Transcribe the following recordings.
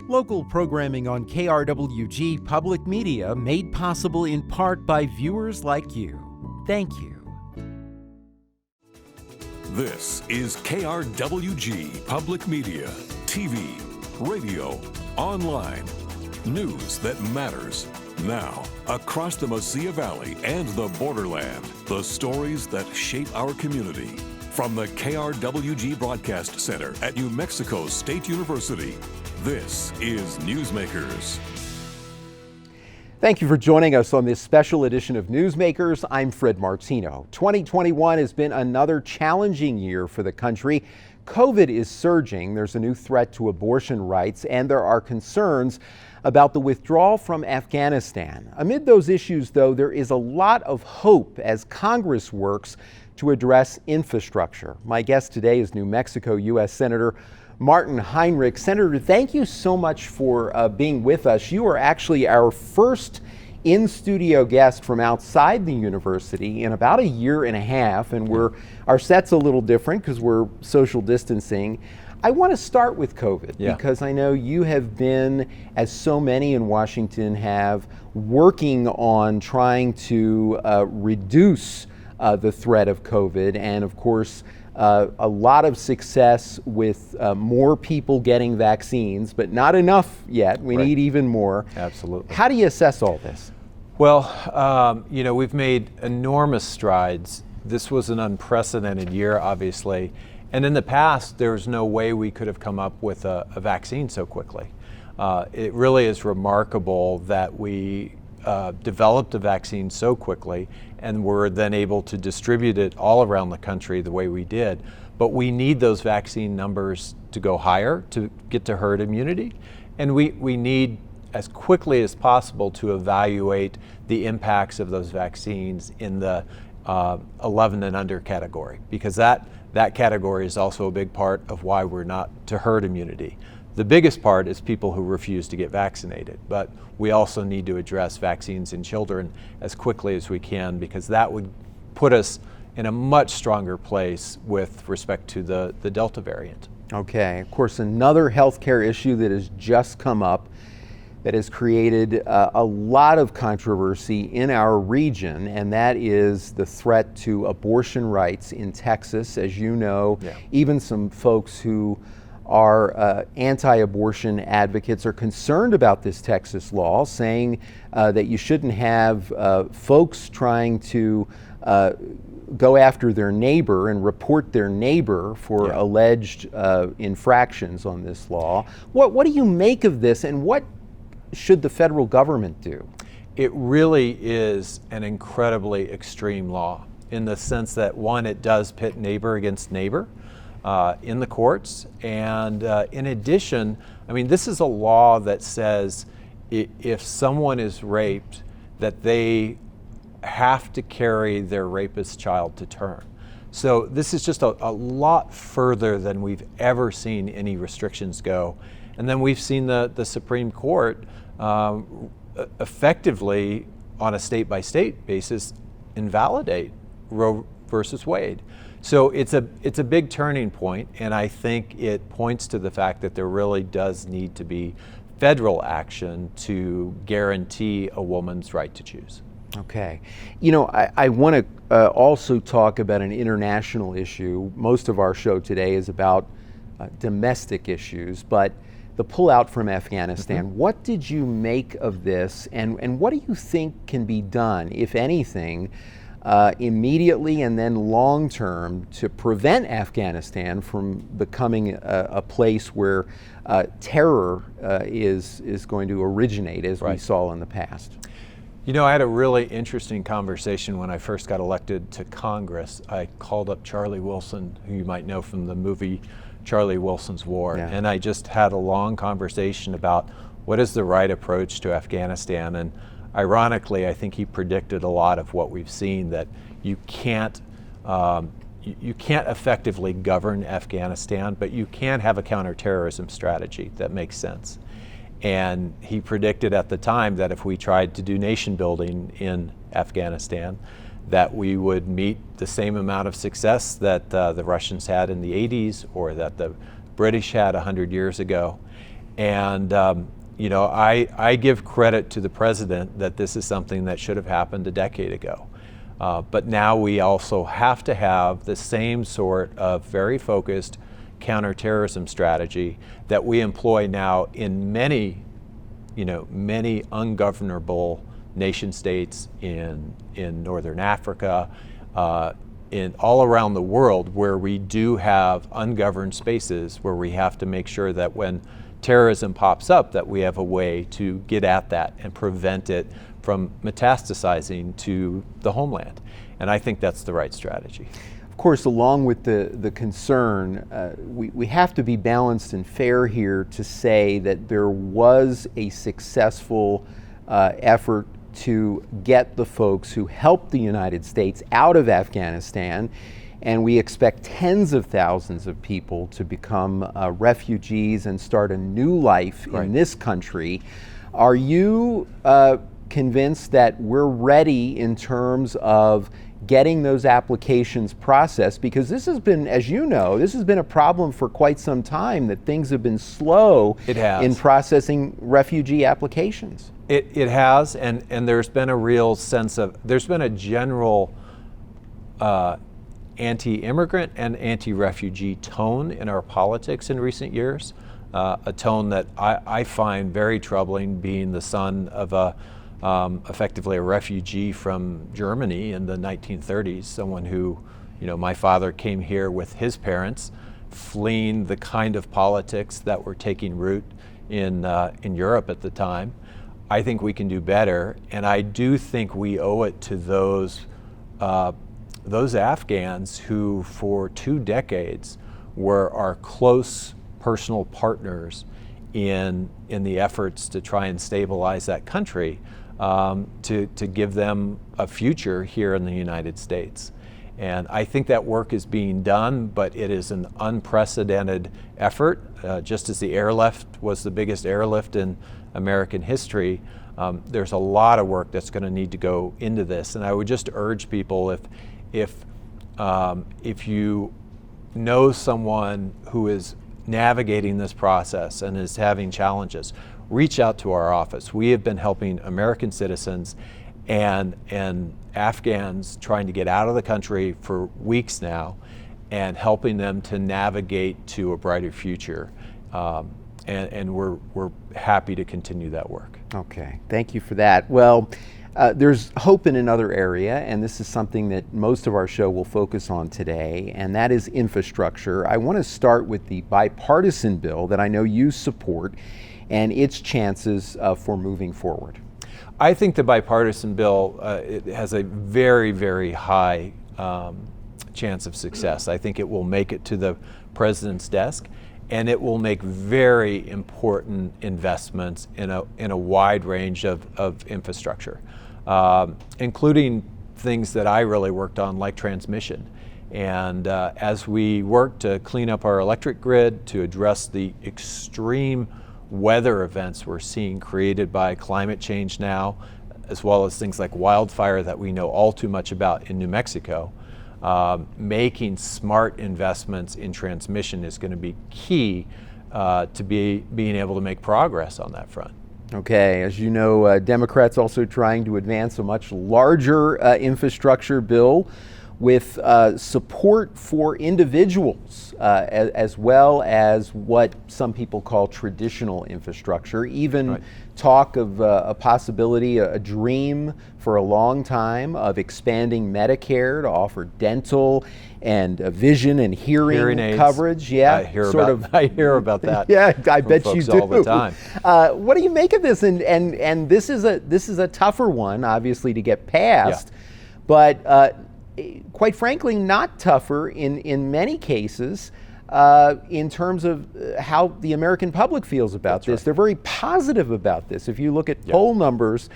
Local programming on KRWG Public Media made possible in part by viewers like you. Thank you. This is KRWG Public Media, TV, radio, online. News that matters. Now, across the Mesilla Valley and the borderland, the stories that shape our community. From the KRWG Broadcast Center at New Mexico State University, this is Newsmakers. Thank you for joining us on this special edition of Newsmakers. I'm Fred Martino. 2021 has been another challenging year for the country. COVID is surging. There's a new threat to abortion rights, and there are concerns about the withdrawal from Afghanistan. Amid those issues, though, there is a lot of hope as Congress works to address infrastructure. My guest today is New Mexico U.S. Senator Martin Heinrich. Senator, thank you so much for being with us. You are actually our first in-studio guest from outside the university in about a year and a half, and our set's a little different because we're social distancing. I want to start with COVID because I know you have been, as so many in Washington have, working on trying to reduce the threat of COVID, and of course a lot of success with more people getting vaccines, but not enough yet. We need even more. Absolutely. How do you assess all this? Well, we've made enormous strides. This was an unprecedented year, obviously. And in the past, there's no way we could have come up with a vaccine so quickly. It really is remarkable that we developed a vaccine so quickly and were then able to distribute it all around the country the way we did. But we need those vaccine numbers to go higher to get to herd immunity. And we need, as quickly as possible, to evaluate the impacts of those vaccines in the 11 and under category, because that category is also a big part of why we're not to herd immunity. The biggest part is people who refuse to get vaccinated, but we also need to address vaccines in children as quickly as we can, because that would put us in a much stronger place with respect to the Delta variant. Okay, of course, another healthcare issue that has just come up that has created a lot of controversy in our region, and that is the threat to abortion rights in Texas. As you know, even some folks who are anti-abortion advocates are concerned about this Texas law, saying that you shouldn't have folks trying to go after their neighbor and report their neighbor for alleged infractions on this law. What do you make of this, and what should the federal government do? It really is an incredibly extreme law in the sense that, one, it does pit neighbor against neighbor in the courts. And in addition, I mean, this is a law that says if someone is raped, that they have to carry their rapist child to term. So this is just a lot further than we've ever seen any restrictions go. And then we've seen the Supreme Court effectively, on a state-by-state basis, invalidate Roe versus Wade. So it's a big turning point, and I think it points to the fact that there really does need to be federal action to guarantee a woman's right to choose. Okay. I want to also talk about an international issue. Most of our show today is about domestic issues, but the pullout from Afghanistan. What did you make of this, and what do you think can be done, if anything, immediately and then long term, to prevent Afghanistan from becoming a place where terror is going to originate, as we saw in the past? I had a really interesting conversation when I first got elected to Congress. I called up Charlie Wilson, who you might know from the movie Charlie Wilson's War, and I just had a long conversation about what is the right approach to Afghanistan. And ironically, I think he predicted a lot of what we've seen, that you can't effectively govern Afghanistan, but you can have a counterterrorism strategy that makes sense. And he predicted at the time that if we tried to do nation building in Afghanistan, that we would meet the same amount of success that the Russians had in the 80s or that the British had 100 years ago. And I give credit to the president that this is something that should have happened a decade ago. But now we also have to have the same sort of very focused counterterrorism strategy that we employ now in many ungovernable nation states in Northern Africa, in all around the world, where we do have ungoverned spaces where we have to make sure that when terrorism pops up, that we have a way to get at that and prevent it from metastasizing to the homeland. And I think that's the right strategy. Of course, along with the concern, we have to be balanced and fair here to say that there was a successful effort to get the folks who helped the United States out of Afghanistan, and we expect tens of thousands of people to become refugees and start a new life in this country. Are you convinced that we're ready in terms of getting those applications processed? Because this has been, as you know, this has been a problem for quite some time, that things have been slow in processing refugee applications. It has, and there's been a real sense of, there's been a general anti-immigrant and anti-refugee tone in our politics in recent years, a tone that I find very troubling, being the son of effectively a refugee from Germany in the 1930s, someone who, my father came here with his parents, fleeing the kind of politics that were taking root in Europe at the time. I think we can do better, and I do think we owe it to those Afghans who, for 2 decades, were our close personal partners in the efforts to try and stabilize that country, to give them a future here in the United States. And I think that work is being done, but it is an unprecedented effort. Just as the airlift was the biggest airlift in American history, there's a lot of work that's going to need to go into this. And I would just urge people, if you know someone who is navigating this process and is having challenges, reach out to our office. We have been helping American citizens and Afghans trying to get out of the country for weeks now, and helping them to navigate to a brighter future. And we're happy to continue that work. Okay, thank you for that. Well, there's hope in another area, and this is something that most of our show will focus on today, and that is infrastructure. I want to start with the bipartisan bill that I know you support and its chances for moving forward. I think the bipartisan bill it has a very, very high chance of success. I think it will make it to the president's desk, and it will make very important investments in a wide range of infrastructure, including things that I really worked on, like transmission. And as we work to clean up our electric grid, to address the extreme weather events we're seeing created by climate change now, as well as things like wildfire that we know all too much about in New Mexico, making smart investments in transmission is going to be key to being able to make progress on that front. Okay, as you know, Democrats also trying to advance a much larger infrastructure bill with support for individuals, as well as what some people call traditional infrastructure. Even talk of a possibility, a dream for a long time, of expanding Medicare to offer dental and vision and hearing aids coverage. Yeah, I hear about that. Yeah, I bet you do all the time. What do you make of this? And this is a tougher one, obviously, to get past, but quite frankly, not tougher in many cases in terms of how the American public feels about this. They're very positive about this. If you look at poll numbers,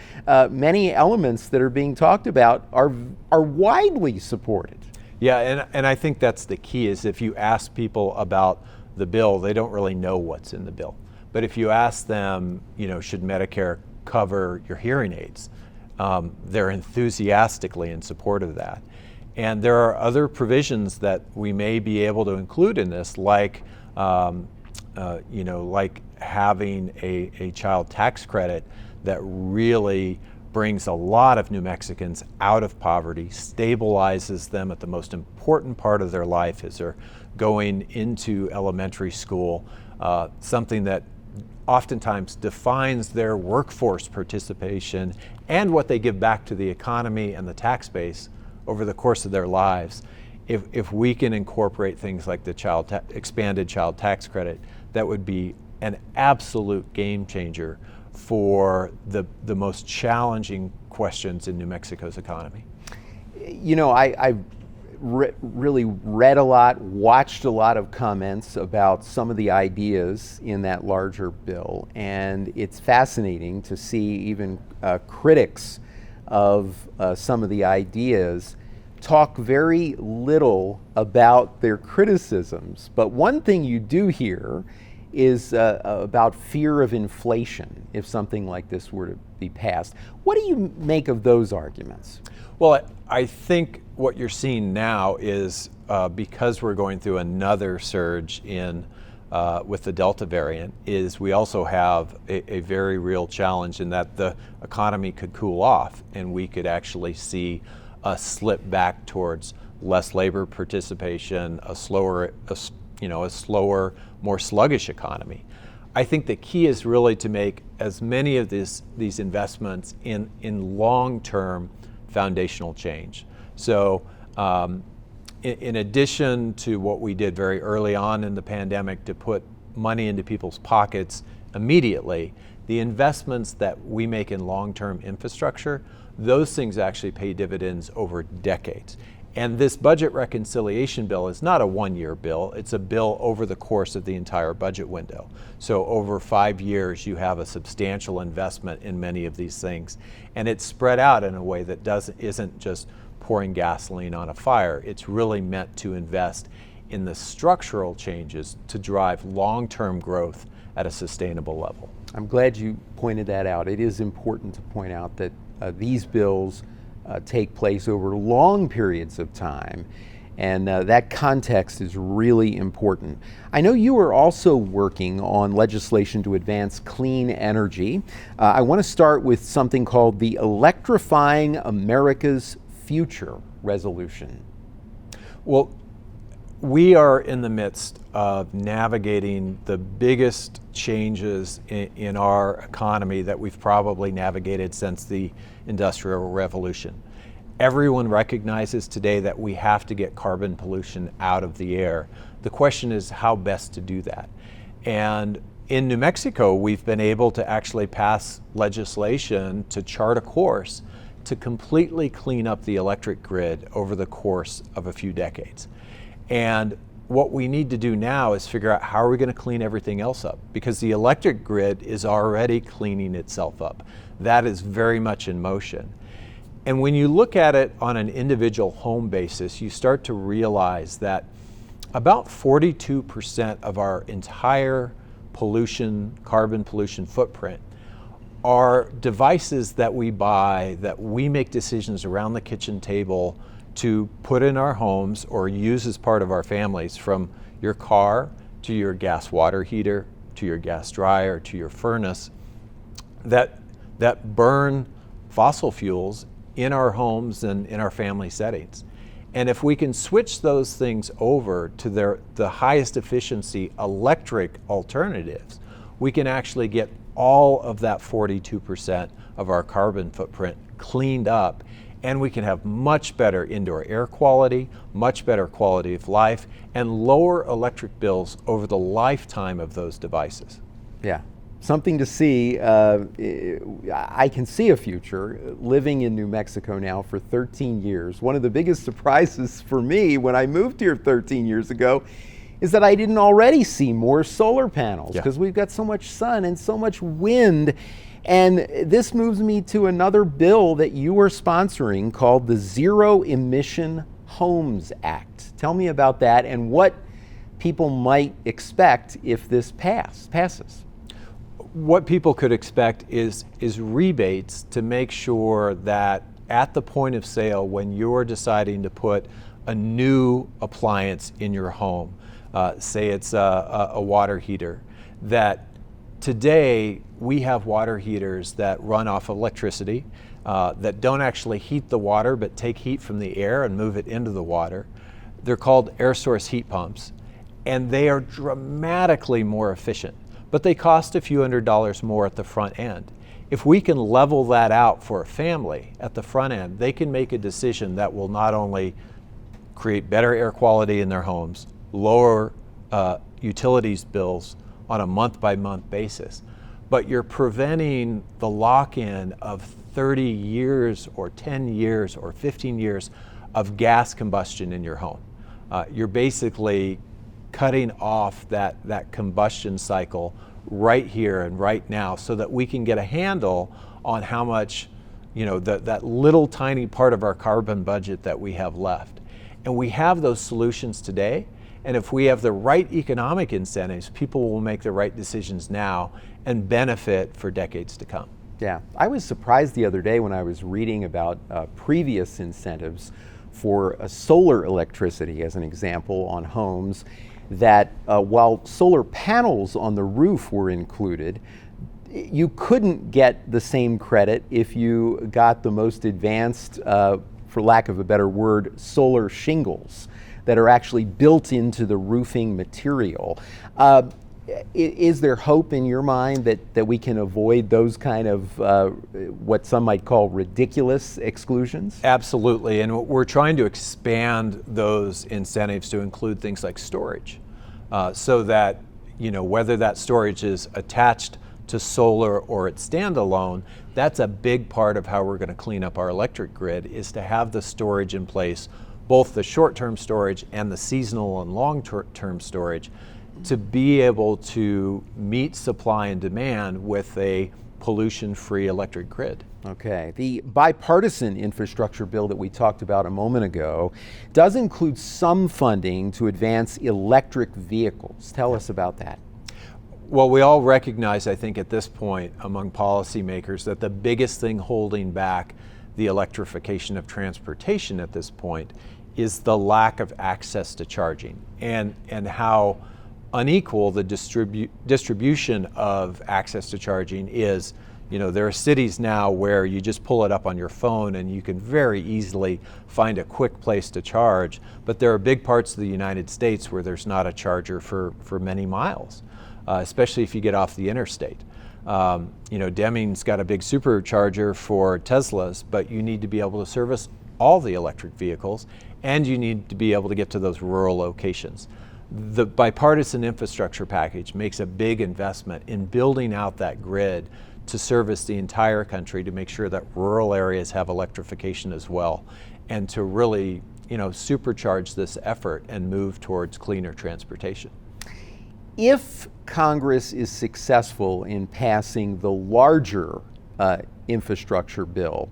many elements that are being talked about are widely supported. Yeah, and I think that's the key, is if you ask people about the bill, they don't really know what's in the bill. But if you ask them, should Medicare cover your hearing aids, they're enthusiastically in support of that. And there are other provisions that we may be able to include in this, like like having a child tax credit that really brings a lot of New Mexicans out of poverty, stabilizes them at the most important part of their life as they're going into elementary school, something that oftentimes defines their workforce participation and what they give back to the economy and the tax base over the course of their lives. If we can incorporate things like the expanded child tax credit, that would be an absolute game changer for the most challenging questions in New Mexico's economy. I've really read a lot, watched a lot of comments about some of the ideas in that larger bill, and it's fascinating to see even critics of some of the ideas talk very little about their criticisms. But one thing you do hear is about fear of inflation if something like this were to be passed. What do you make of those arguments? Well, I think what you're seeing now is because we're going through another surge with the Delta variant, is we also have a very real challenge in that the economy could cool off and we could actually see a slip back towards less labor participation, a slower, more sluggish economy. I think the key is really to make as many of these investments in long-term foundational change. So in addition to what we did very early on in the pandemic to put money into people's pockets immediately, the investments that we make in long-term infrastructure, those things actually pay dividends over decades. And this budget reconciliation bill is not a one-year bill, it's a bill over the course of the entire budget window. So over 5 years, you have a substantial investment in many of these things. And it's spread out in a way that isn't just pouring gasoline on a fire. It's really meant to invest in the structural changes to drive long-term growth at a sustainable level. I'm glad you pointed that out. It is important to point out that these bills take place over long periods of time, and that context is really important. I know you are also working on legislation to advance clean energy. I want to start with something called the Electrifying America's Future resolution. Well, we are in the midst of navigating the biggest changes in our economy that we've probably navigated since the Industrial Revolution. Everyone recognizes today that we have to get carbon pollution out of the air. The question is how best to do that. And in New Mexico, we've been able to actually pass legislation to chart a course to completely clean up the electric grid over the course of a few decades. And what we need to do now is figure out how are we going to clean everything else up, because the electric grid is already cleaning itself up. That is very much in motion. And when you look at it on an individual home basis, you start to realize that about 42% of our entire carbon pollution footprint are devices that we buy, that we make decisions around the kitchen table to put in our homes or use as part of our families, from your car to your gas water heater, to your gas dryer, to your furnace, that burn fossil fuels in our homes and in our family settings. And if we can switch those things over to the highest efficiency electric alternatives, we can actually get all of that 42% of our carbon footprint cleaned up, and we can have much better indoor air quality, much better quality of life, and lower electric bills over the lifetime of those devices. Yeah, something to see. I can see a future living in New Mexico now for 13 years. One of the biggest surprises for me when I moved here 13 years ago is that I didn't already see more solar panels, because we've got so much sun and so much wind. And this moves me to another bill that you are sponsoring called the Zero Emission Homes Act. Tell me about that and what people might expect if this passes. What people could expect is rebates to make sure that at the point of sale, when you're deciding to put a new appliance in your home, say it's a water heater, that today we have water heaters that run off electricity, that don't actually heat the water but take heat from the air and move it into the water. They're called air source heat pumps, and they are dramatically more efficient, but they cost a few $100s more at the front end. If we can level that out for a family at the front end, they can make a decision that will not only create better air quality in their homes, lower utilities bills on a month-by-month basis, but you're preventing the lock-in of 30 years or 10 years or 15 years of gas combustion in your home. You're basically cutting off that combustion cycle right here and right now, so that we can get a handle on how much, that little tiny part of our carbon budget that we have left. And we have those solutions today. And if we have the right economic incentives, people will make the right decisions now and benefit for decades to come. Yeah, I was surprised the other day when I was reading about previous incentives for solar electricity, as an example, on homes, that while solar panels on the roof were included, you couldn't get the same credit if you got the most advanced, for lack of a better word, solar shingles that are actually built into the roofing material. Is there hope in your mind that we can avoid those kind of what some might call ridiculous exclusions? Absolutely, and we're trying to expand those incentives to include things like storage, so that whether that storage is attached to solar or it's standalone, that's a big part of how we're going to clean up our electric grid, is to have the storage in place, both the short-term storage and the seasonal and long-term storage, to be able to meet supply and demand with a pollution-free electric grid. Okay. The bipartisan infrastructure bill that we talked about a moment ago does include some funding to advance electric vehicles. Tell us about that. Well, we all recognize, I think, at this point among policymakers that the biggest thing holding back the electrification of transportation at this point is the lack of access to charging, and how unequal the distribution of access to charging is. There are cities now where you just pull it up on your phone and you can very easily find a quick place to charge, but there are big parts of the United States where there's not a charger for many miles, especially if you get off the interstate. Deming's got a big supercharger for Teslas, but you need to be able to service all the electric vehicles, and you need to be able to get to those rural locations. The bipartisan infrastructure package makes a big investment in building out that grid to service the entire country, to make sure that rural areas have electrification as well, and to really, supercharge this effort and move towards cleaner transportation. If Congress is successful in passing the larger infrastructure bill,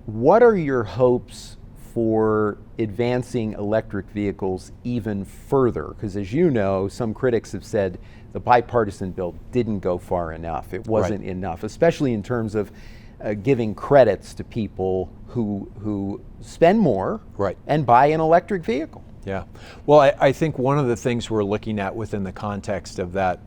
what are your hopes for advancing electric vehicles even further? Because as you know, some critics have said the bipartisan bill didn't go far enough. It wasn't enough, especially in terms of giving credits to people who spend more and buy an electric vehicle. Yeah. Well, I think one of the things we're looking at within the context of that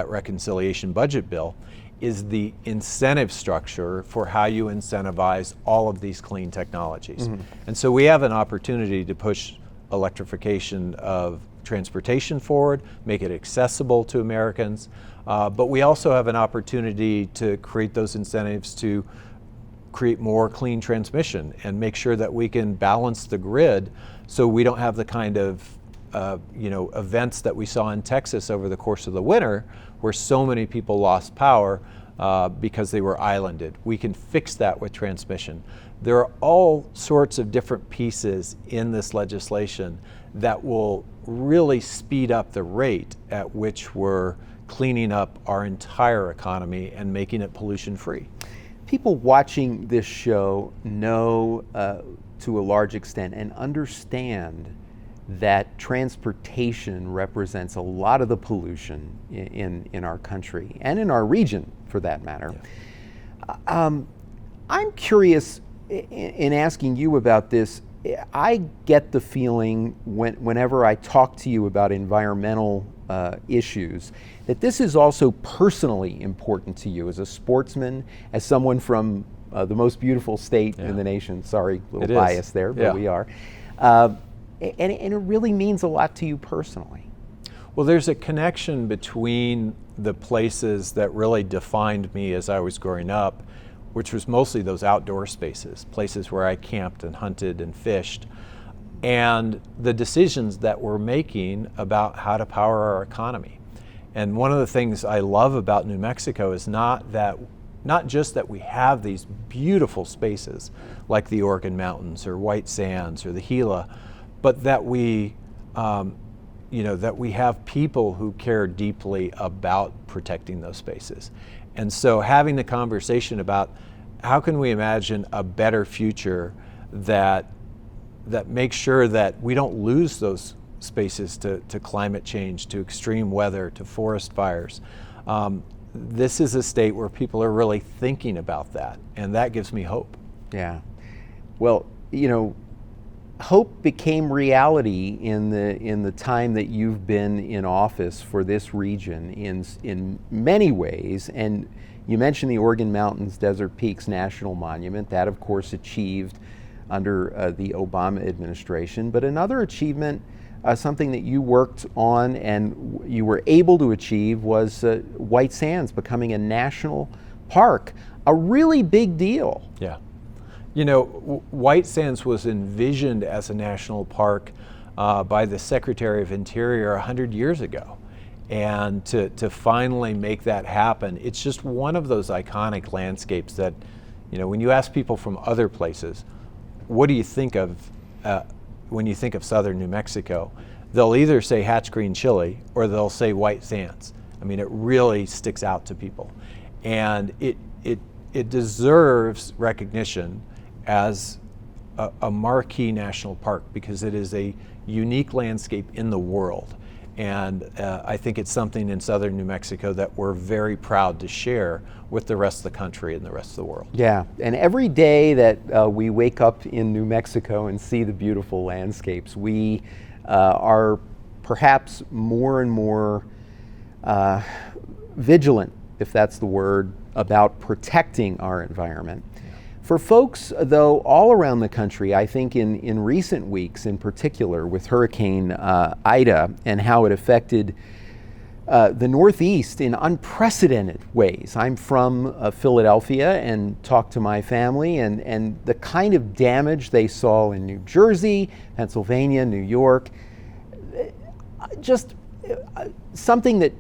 reconciliation budget bill is the incentive structure for how you incentivize all of these clean technologies. Mm-hmm. And so we have an opportunity to push electrification of transportation forward, make it accessible to Americans, but we also have an opportunity to create those incentives to create more clean transmission and make sure that we can balance the grid so we don't have the kind of events that we saw in Texas over the course of the winter, where so many people lost power because they were islanded. We can fix that with transmission. There are all sorts of different pieces in this legislation that will really speed up the rate at which we're cleaning up our entire economy and making it pollution-free. People watching this show know to a large extent and understand that transportation represents a lot of the pollution in our country and in our region, for that matter. Yeah. I'm curious in asking you about this. I get the feeling whenever I talk to you about environmental issues, that this is also personally important to you as a sportsman, as someone from the most beautiful state in the nation. Sorry, a little bias there, but we are. And it really means a lot to you personally. Well, there's a connection between the places that really defined me as I was growing up, which was mostly those outdoor spaces, places where I camped and hunted and fished, and the decisions that we're making about how to power our economy. And one of the things I love about New Mexico is not just that we have these beautiful spaces like the Organ Mountains or White Sands or the Gila, but that we that we have people who care deeply about protecting those spaces. And so having the conversation about how can we imagine a better future that makes sure that we don't lose those spaces to climate change, to extreme weather, to forest fires. This is a state where people are really thinking about that, and that gives me hope. Yeah. Well, hope became reality in the time that you've been in office for this region in many ways. And you mentioned the Organ Mountains Desert Peaks National Monument, that of course achieved under the Obama administration. But another achievement, something that you worked on and you were able to achieve, was White Sands becoming a national park, a really big deal. Yeah. White Sands was envisioned as a national park by the Secretary of Interior 100 years ago. And to finally make that happen, it's just one of those iconic landscapes that, when you ask people from other places, what do you think of when you think of southern New Mexico? They'll either say Hatch Green Chili or they'll say White Sands. I mean, it really sticks out to people. And it deserves recognition as a marquee national park because it is a unique landscape in the world. And I think it's something in southern New Mexico that we're very proud to share with the rest of the country and the rest of the world. Yeah, and every day that we wake up in New Mexico and see the beautiful landscapes, we are perhaps more and more vigilant, if that's the word, about protecting our environment. For folks, though, all around the country, I think in recent weeks in particular with Hurricane Ida and how it affected the Northeast in unprecedented ways. I'm from Philadelphia and talked to my family, and the kind of damage they saw in New Jersey, Pennsylvania, New York, just something that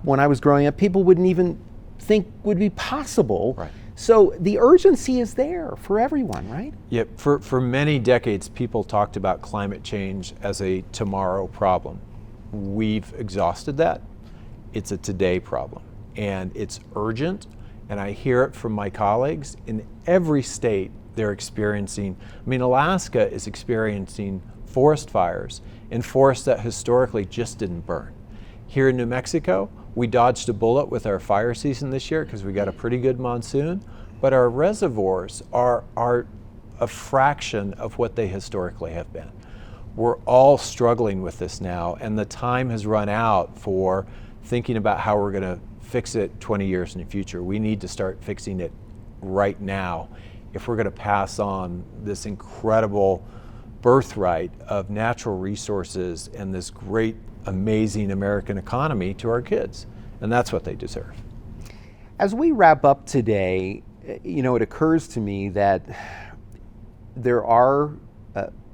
when I was growing up, people wouldn't even think would be possible. Right. So the urgency is there for everyone, right? Yeah, for many decades, people talked about climate change as a tomorrow problem. We've exhausted that. It's a today problem, and it's urgent, and I hear it from my colleagues. In every state, they're experiencing, Alaska is experiencing forest fires in forests that historically just didn't burn. Here in New Mexico, we dodged a bullet with our fire season this year because we got a pretty good monsoon, but our reservoirs are a fraction of what they historically have been. We're all struggling with this now, and the time has run out for thinking about how we're going to fix it 20 years in the future. We need to start fixing it right now if we're going to pass on this incredible birthright of natural resources and this great, amazing American economy to our kids. And that's what they deserve. As we wrap up today, it occurs to me that there are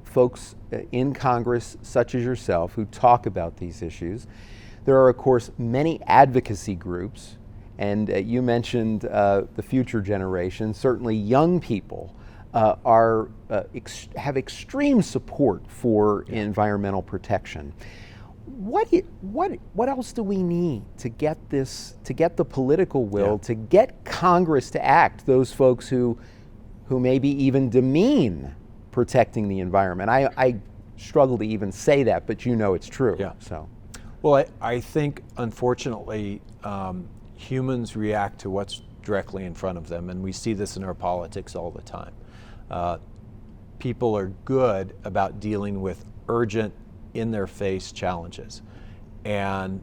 folks in Congress, such as yourself, who talk about these issues. There are, of course, many advocacy groups, and you mentioned the future generation. Certainly young people have extreme support for environmental protection. What else do we need to get the political will, to get Congress to act? Those folks who maybe even demean protecting the environment. I struggle to even say that, but it's true. Yeah. So, well, I think unfortunately humans react to what's directly in front of them, and we see this in our politics all the time. People are good about dealing with urgent, in-their-face challenges. and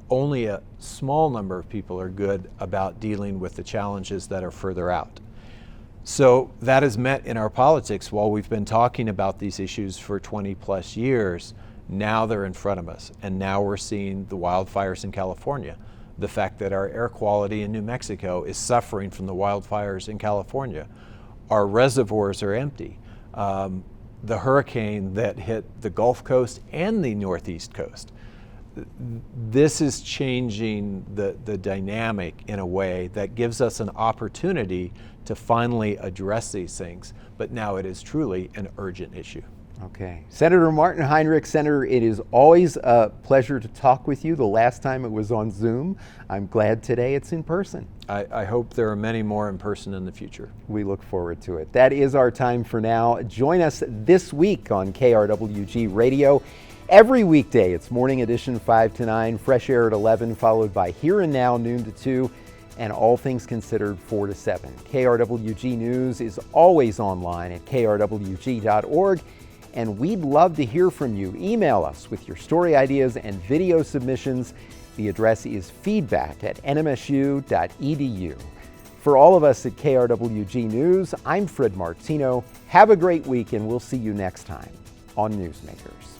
only a small number of people are good about dealing with the challenges that are further out. So that has meant in our politics, while we've been talking about these issues for 20 plus years, now they're in front of us. And now we're seeing the wildfires in California, the fact that our air quality in New Mexico is suffering from the wildfires in California. Our reservoirs are empty. The hurricane that hit the Gulf Coast and the Northeast Coast. This is changing the dynamic in a way that gives us an opportunity to finally address these things, but now it is truly an urgent issue. Okay. Senator Martin Heinrich, Senator, it is always a pleasure to talk with you. The last time it was on Zoom. I'm glad today it's in person. I hope there are many more in person in the future. We look forward to it. That is our time for now. Join us this week on KRWG Radio. Every weekday, it's Morning Edition 5 to 9, Fresh Air at 11, followed by Here and Now, noon to 2, and All Things Considered 4 to 7. KRWG News is always online at krwg.org, and we'd love to hear from you. Email us with your story ideas and video submissions. The address is feedback@nmsu.edu. For all of us at KRWG News, I'm Fred Martino. Have a great week, and we'll see you next time on Newsmakers.